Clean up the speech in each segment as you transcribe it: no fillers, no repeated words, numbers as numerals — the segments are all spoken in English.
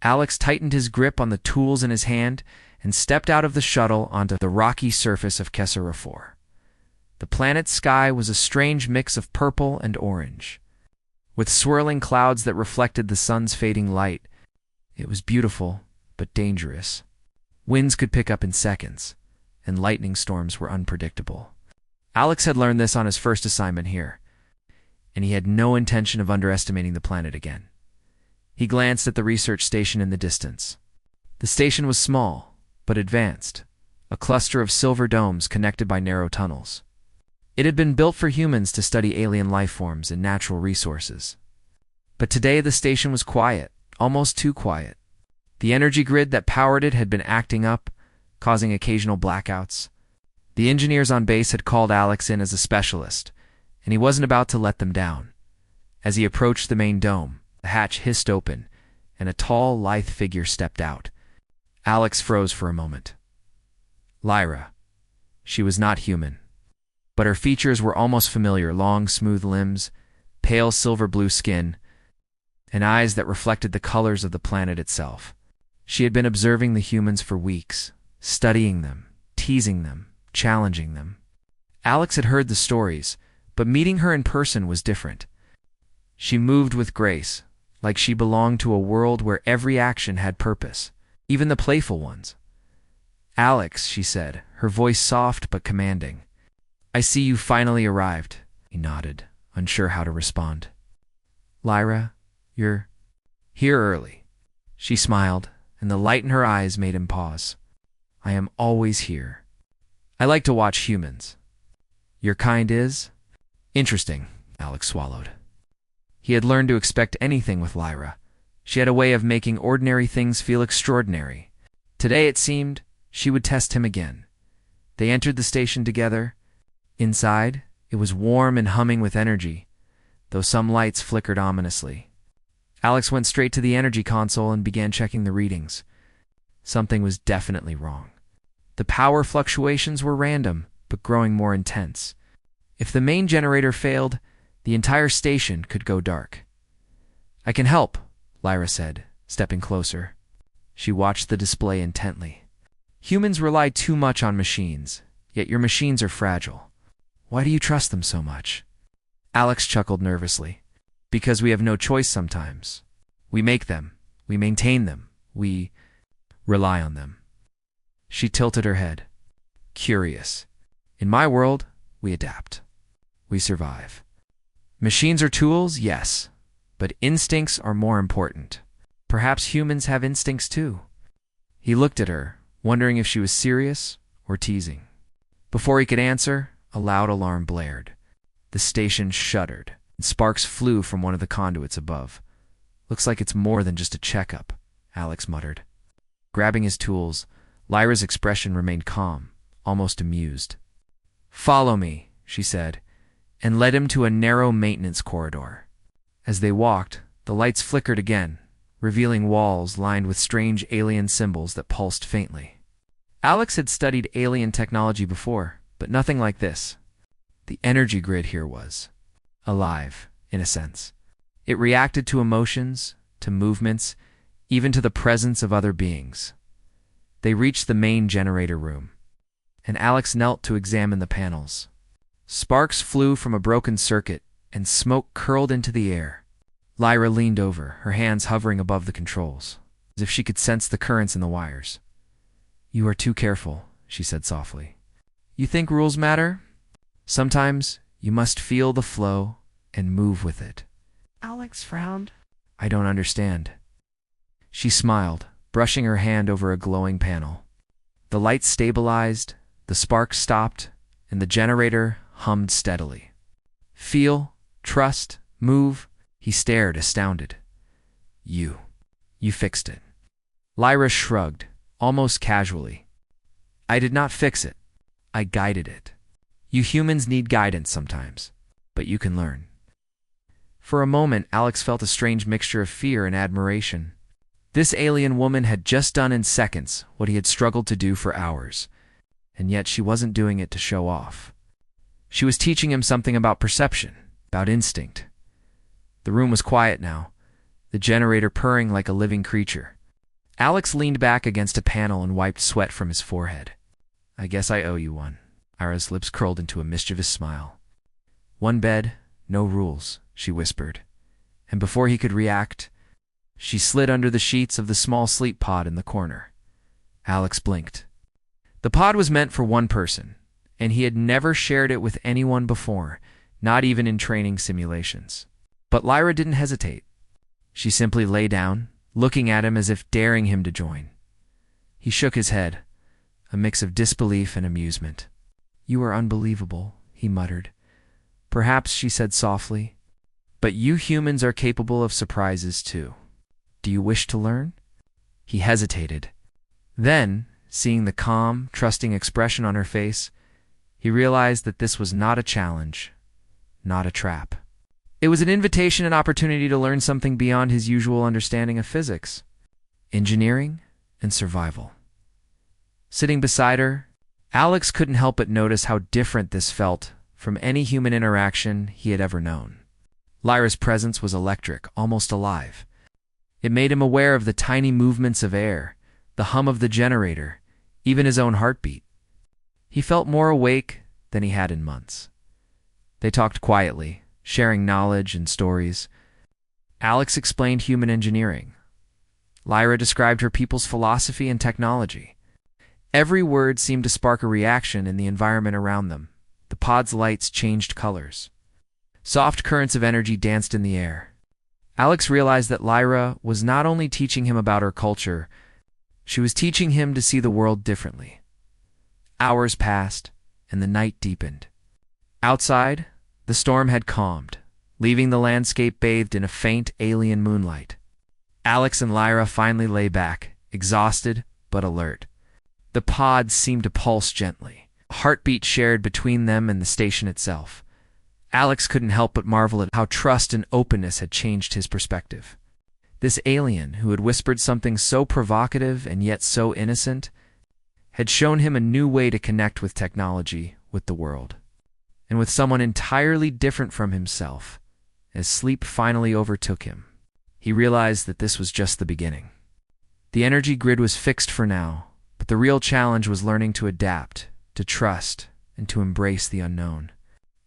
Alex tightened his grip on the tools in his hand and stepped out of the shuttle onto the rocky surface of Kessera 4. The planet's sky was a strange mix of purple and orange. With swirling clouds that reflected the sun's fading light, it was beautiful but dangerous. Winds could pick up in seconds, and lightning storms were unpredictable. Alex had learned this on his first assignment here, and he had no intention of underestimating the planet again. He glanced at the research station in the distance. The station was small, but advanced, a cluster of silver domes connected by narrow tunnels. It had been built for humans to study alien life forms and natural resources. But today the station was quiet, almost too quiet. The energy grid that powered it had been acting up, causing occasional blackouts. The engineers on base had called Alex in as a specialist, and he wasn't about to let them down. As he approached the main dome, the hatch hissed open, and a tall, lithe figure stepped out. Alex froze for a moment. Lyra. She was not human, but her features were almost familiar: long, smooth limbs, pale silver-blue skin, and eyes that reflected the colors of the planet itself. She had been observing the humans for weeks, studying them, teasing them, challenging them. Alex had heard the stories, but meeting her in person was different. She moved with grace, like she belonged to a world where every action had purpose, even the playful ones. "Alex," she said, her voice soft but commanding. "I see you finally arrived." He nodded, unsure how to respond. "Lyra, you're here early." She smiled, and the light in her eyes made him pause. "I am always here. I like to watch humans." "Your kind is?" "Interesting," Alex swallowed. He had learned to expect anything with Lyra. She had a way of making ordinary things feel extraordinary. Today, it seemed, she would test him again. They entered the station together. Inside, it was warm and humming with energy, though some lights flickered ominously. Alex went straight to the energy console and began checking the readings. Something was definitely wrong. The power fluctuations were random, but growing more intense. If the main generator failed, the entire station could go dark. "I can help," Lyra said, stepping closer. She watched the display intently. "Humans rely too much on machines, yet your machines are fragile. Why do you trust them so much?" Alex chuckled nervously. "Because we have no choice sometimes. We make them, we maintain them, we rely on them." She tilted her head. "Curious. In my world, we adapt. We survive. Machines are tools, yes, but instincts are more important. Perhaps humans have instincts too." He looked at her, wondering if she was serious or teasing. Before he could answer, a loud alarm blared. The station shuddered, and sparks flew from one of the conduits above. "Looks like it's more than just a checkup," Alex muttered. Grabbing his tools, Lyra's expression remained calm, almost amused. "Follow me," she said, and led him to a narrow maintenance corridor. As they walked, the lights flickered again, revealing walls lined with strange alien symbols that pulsed faintly. Alex had studied alien technology before, but nothing like this. The energy grid here was alive, in a sense. It reacted to emotions, to movements, even to the presence of other beings. They reached the main generator room, and Alex knelt to examine the panels. Sparks flew from a broken circuit, and smoke curled into the air. Lyra leaned over, her hands hovering above the controls, as if she could sense the currents in the wires. "You are too careful," she said softly. "You think rules matter? Sometimes you must feel the flow and move with it." Alex frowned. "I don't understand." She smiled, brushing her hand over a glowing panel. The lights stabilized, the sparks stopped, and the generator hummed steadily. "Feel, trust, move." He stared, astounded. You fixed it." Lyra shrugged, almost casually. "I did not fix it. I guided it. You humans need guidance sometimes, but you can learn." For a moment, Alex felt a strange mixture of fear and admiration. This alien woman had just done in seconds what he had struggled to do for hours, and yet she wasn't doing it to show off. She was teaching him something about perception, about instinct. The room was quiet now, the generator purring like a living creature. Alex leaned back against a panel and wiped sweat from his forehead. I guess I owe you one. Ira's lips curled into a mischievous smile. One bed, no rules, she whispered. And before he could react, she slid under the sheets of the small sleep pod in the corner. Alex blinked. The pod was meant for one person, and he had never shared it with anyone before, not even in training simulations. But Lyra didn't hesitate. She simply lay down, looking at him as if daring him to join. He shook his head, a mix of disbelief and amusement. You are unbelievable, he muttered. Perhaps, she said softly, but you humans are capable of surprises too. Do you wish to learn? He hesitated. Then, seeing the calm, trusting expression on her face, he realized that this was not a challenge, not a trap. It was an invitation and opportunity to learn something beyond his usual understanding of physics, engineering, and survival. Sitting beside her, Alex couldn't help but notice how different this felt from any human interaction he had ever known. Lyra's presence was electric, almost alive. It made him aware of the tiny movements of air, the hum of the generator, even his own heartbeat. He felt more awake than he had in months. They talked quietly, sharing knowledge and stories. Alex explained human engineering. Lyra described her people's philosophy and technology. Every word seemed to spark a reaction in the environment around them. The pod's lights changed colors. Soft currents of energy danced in the air. Alex realized that Lyra was not only teaching him about her culture, she was teaching him to see the world differently. Hours passed, and the night deepened. Outside, the storm had calmed, leaving the landscape bathed in a faint alien moonlight. Alex and Lyra finally lay back, exhausted but alert. The pod seemed to pulse gently, a heartbeat shared between them and the station itself. Alex couldn't help but marvel at how trust and openness had changed his perspective. This alien, who had whispered something so provocative and yet so innocent, had shown him a new way to connect with technology, with the world, and with someone entirely different from himself. As sleep finally overtook him, he realized that this was just the beginning. The energy grid was fixed for now, but the real challenge was learning to adapt, to trust, and to embrace the unknown.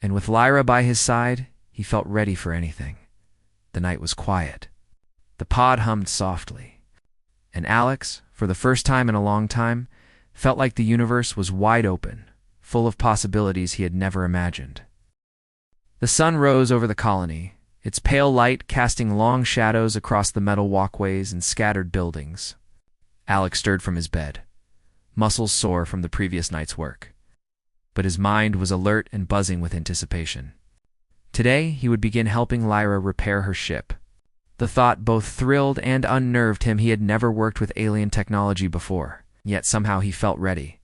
And with Lyra by his side, he felt ready for anything. The night was quiet. The pod hummed softly. And Alex, for the first time in a long time, felt like the universe was wide open, full of possibilities he had never imagined. The sun rose over the colony, its pale light casting long shadows across the metal walkways and scattered buildings. Alex stirred from his bed, muscles sore from the previous night's work. But his mind was alert and buzzing with anticipation. Today, he would begin helping Lyra repair her ship. The thought both thrilled and unnerved him. He had never worked with alien technology before, yet somehow he felt ready.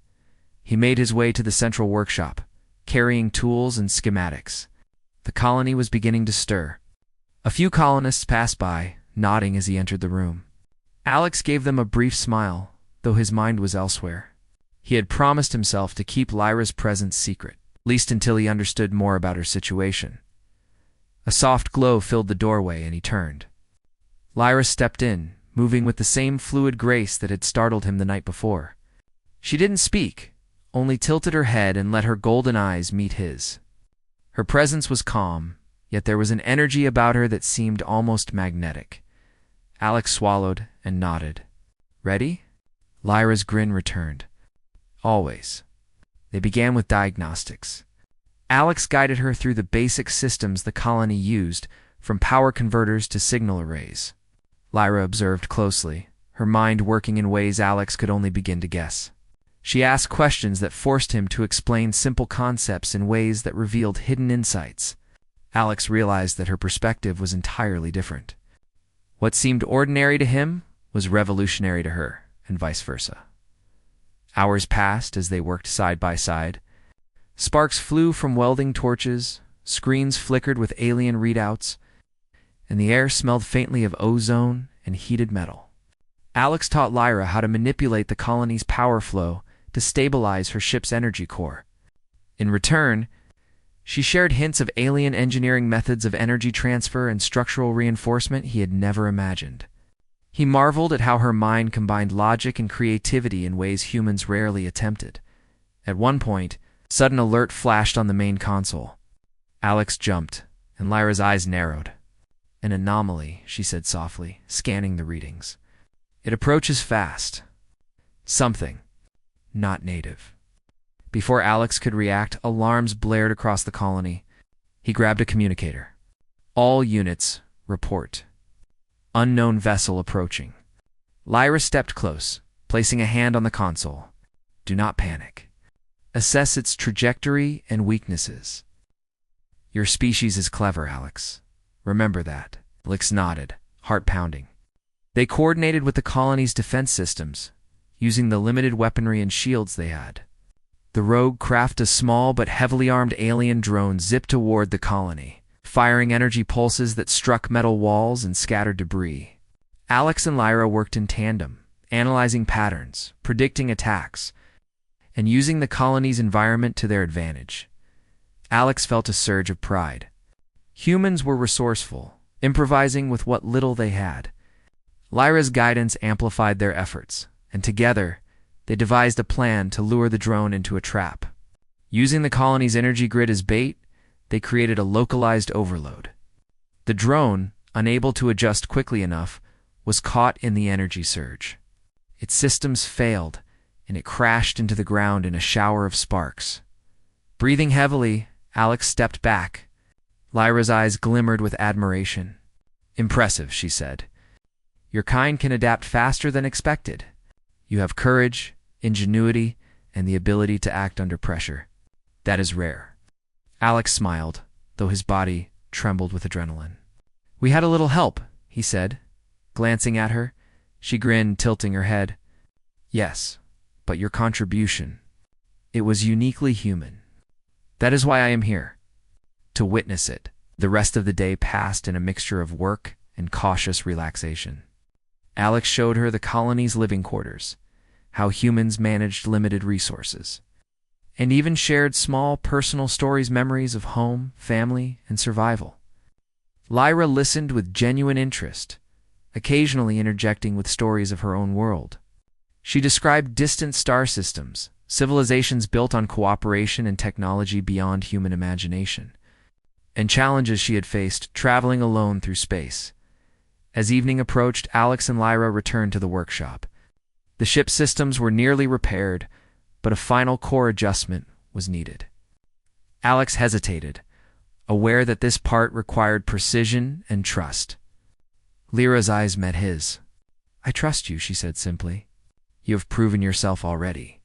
He made his way to the central workshop, carrying tools and schematics. The colony was beginning to stir. A few colonists passed by, nodding as he entered the room. Alex gave them a brief smile, though his mind was elsewhere. He had promised himself to keep Lyra's presence secret, at least until he understood more about her situation. A soft glow filled the doorway, and he turned. Lyra stepped in, moving with the same fluid grace that had startled him the night before. She didn't speak, only tilted her head and let her golden eyes meet his. Her presence was calm, yet there was an energy about her that seemed almost magnetic. Alex swallowed and nodded. Ready? Lyra's grin returned. Always. They began with diagnostics. Alex guided her through the basic systems the colony used, from power converters to signal arrays. Lyra observed closely, her mind working in ways Alex could only begin to guess. She asked questions that forced him to explain simple concepts in ways that revealed hidden insights. Alex realized that her perspective was entirely different. What seemed ordinary to him was revolutionary to her, and vice versa. Hours passed as they worked side by side. Sparks flew from welding torches, screens flickered with alien readouts, and the air smelled faintly of ozone and heated metal. Alex taught Lyra how to manipulate the colony's power flow to stabilize her ship's energy core. In return, she shared hints of alien engineering methods of energy transfer and structural reinforcement he had never imagined. He marveled at how her mind combined logic and creativity in ways humans rarely attempted. At one point, a sudden alert flashed on the main console. Alex jumped, and Lyra's eyes narrowed. "An anomaly," she said softly, scanning the readings. "It approaches fast. Something. Not native." Before Alex could react, alarms blared across the colony. He grabbed a communicator. "All units, report. Unknown vessel approaching." Lyra stepped close, placing a hand on the console. "Do not panic. Assess its trajectory and weaknesses. Your species is clever, Alex. Remember that." Alex nodded, heart pounding. They coordinated with the colony's defense systems, using the limited weaponry and shields they had. The rogue craft, a small but heavily armed alien drone, zipped toward the colony, firing energy pulses that struck metal walls and scattered debris. Alex and Lyra worked in tandem, analyzing patterns, predicting attacks, and using the colony's environment to their advantage. Alex felt a surge of pride. Humans were resourceful, improvising with what little they had. Lyra's guidance amplified their efforts, and together, they devised a plan to lure the drone into a trap. Using the colony's energy grid as bait, they created a localized overload. The drone, unable to adjust quickly enough, was caught in the energy surge. Its systems failed, and it crashed into the ground in a shower of sparks. Breathing heavily, Alex stepped back. Lyra's eyes glimmered with admiration. "Impressive," she said. "Your kind can adapt faster than expected. You have courage, ingenuity, and the ability to act under pressure. That is rare." Alex smiled, though his body trembled with adrenaline. "We had a little help," he said, glancing at her. She grinned, tilting her head. "Yes, but your contribution. It was uniquely human. That is why I am here. To witness it." The rest of the day passed in a mixture of work and cautious relaxation. Alex showed her the colony's living quarters, how humans managed limited resources, and even shared small personal stories, memories of home, family, and survival. Lyra listened with genuine interest, occasionally interjecting with stories of her own world. She described distant star systems, civilizations built on cooperation and technology beyond human imagination, and challenges she had faced traveling alone through space. As evening approached, Alex and Lyra returned to the workshop. The ship's systems were nearly repaired, but a final core adjustment was needed. Alex hesitated, aware that this part required precision and trust. Lyra's eyes met his. "I trust you," she said simply. "You have proven yourself already.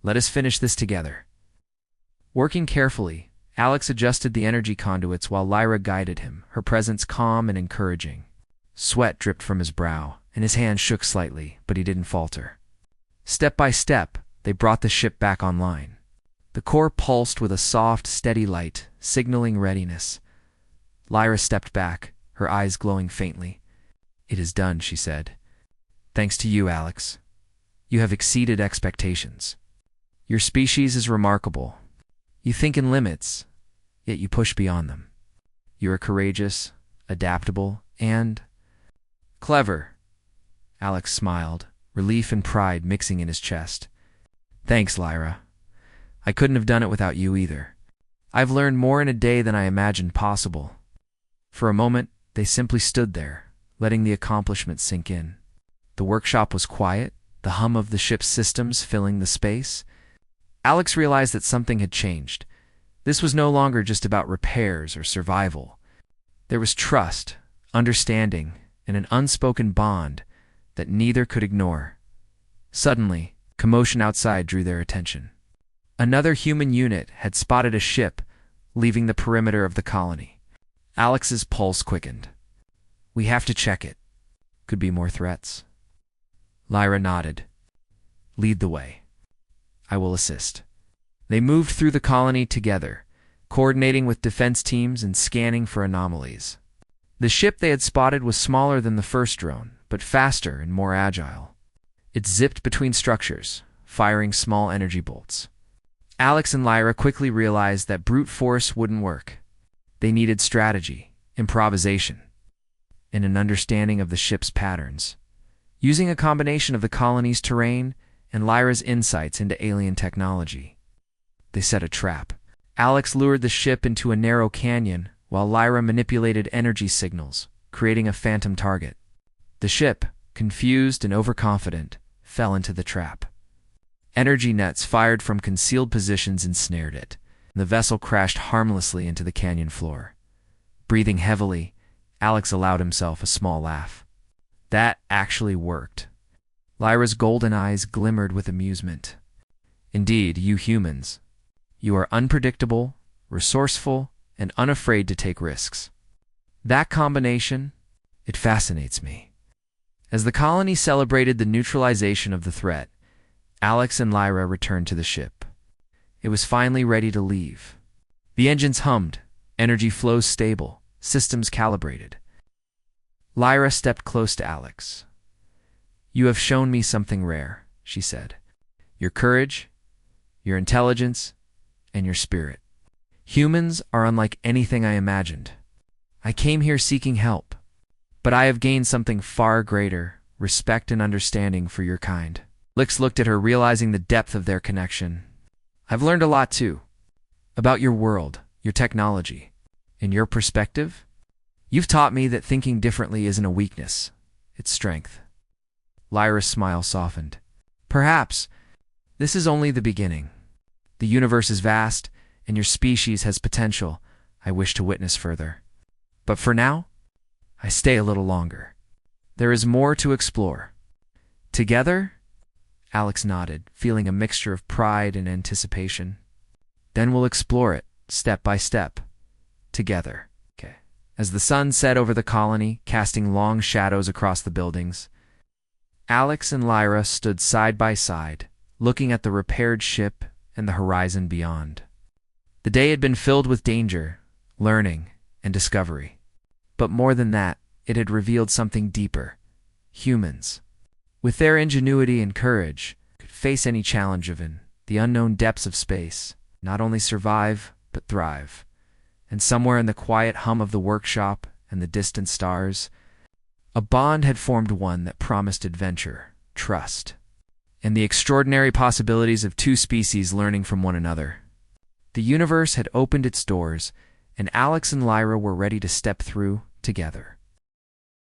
Let us finish this together." Working carefully, Alex adjusted the energy conduits while Lyra guided him, her presence calm and encouraging. Sweat dripped from his brow, and his hand shook slightly, but he didn't falter. Step by step, they brought the ship back online. The core pulsed with a soft, steady light, signaling readiness. Lyra stepped back, her eyes glowing faintly. "It is done," she said. "Thanks to you, Alex. You have exceeded expectations. Your species is remarkable. You think in limits, yet you push beyond them. You are courageous, adaptable, and clever." Alex smiled, relief and pride mixing in his chest. "Thanks, Lyra. I couldn't have done it without you either. I've learned more in a day than I imagined possible." For a moment, they simply stood there, letting the accomplishment sink in. The workshop was quiet, the hum of the ship's systems filling the space. Alex realized that something had changed. This was no longer just about repairs or survival. There was trust, understanding, and an unspoken bond that neither could ignore. Suddenly, commotion outside drew their attention. Another human unit had spotted a ship leaving the perimeter of the colony. Alex's pulse quickened. "We have to check it. Could be more threats." Lyra nodded. "Lead the way. I will assist." They moved through the colony together, coordinating with defense teams and scanning for anomalies. The ship they had spotted was smaller than the first drone, but faster and more agile. It zipped between structures, firing small energy bolts. Alex and Lyra quickly realized that brute force wouldn't work. They needed strategy, improvisation, and an understanding of the ship's patterns. using a combination of the colony's terrain and Lyra's insights into alien technology. They set a trap. Alex lured the ship into a narrow canyon while Lyra manipulated energy signals, creating a phantom target. The ship, confused and overconfident, fell into the trap. Energy nets fired from concealed positions ensnared it, and the vessel crashed harmlessly into the canyon floor. Breathing heavily, Alex allowed himself a small laugh. That actually worked. Lyra's golden eyes glimmered with amusement. Indeed, you humans. You are unpredictable, resourceful, and unafraid to take risks. That combination, it fascinates me. As the colony celebrated the neutralization of the threat, Alex and Lyra returned to the ship. It was finally ready to leave. The engines hummed, energy flows stable, systems calibrated. Lyra stepped close to Alex. "You have shown me something rare," she said. "Your courage, your intelligence, and your spirit. Humans are unlike anything I imagined. I came here seeking help, but I have gained something far greater, respect and understanding for your kind." Alex looked at her, realizing the depth of their connection. "I've learned a lot, too. About your world, your technology, and your perspective. You've taught me that thinking differently isn't a weakness, it's strength." Lyra's smile softened. "Perhaps this is only the beginning. The universe is vast, and your species has potential I wish to witness further. But for now, I stay a little longer. There is more to explore. Together?" Alex nodded, feeling a mixture of pride and anticipation. "Then we'll explore it, step by step. Together." Okay. As the sun set over the colony, casting long shadows across the buildings, Alex and Lyra stood side by side, looking at the repaired ship and the horizon beyond. The day had been filled with danger, learning, and discovery. But more than that, it had revealed something deeper. Humans, with their ingenuity and courage, could face any challenge of the unknown depths of space, not only survive, but thrive. And somewhere in the quiet hum of the workshop and the distant stars, a bond had formed, one that promised adventure, trust, and the extraordinary possibilities of two species learning from one another. The universe had opened its doors, and Alex and Lyra were ready to step through together.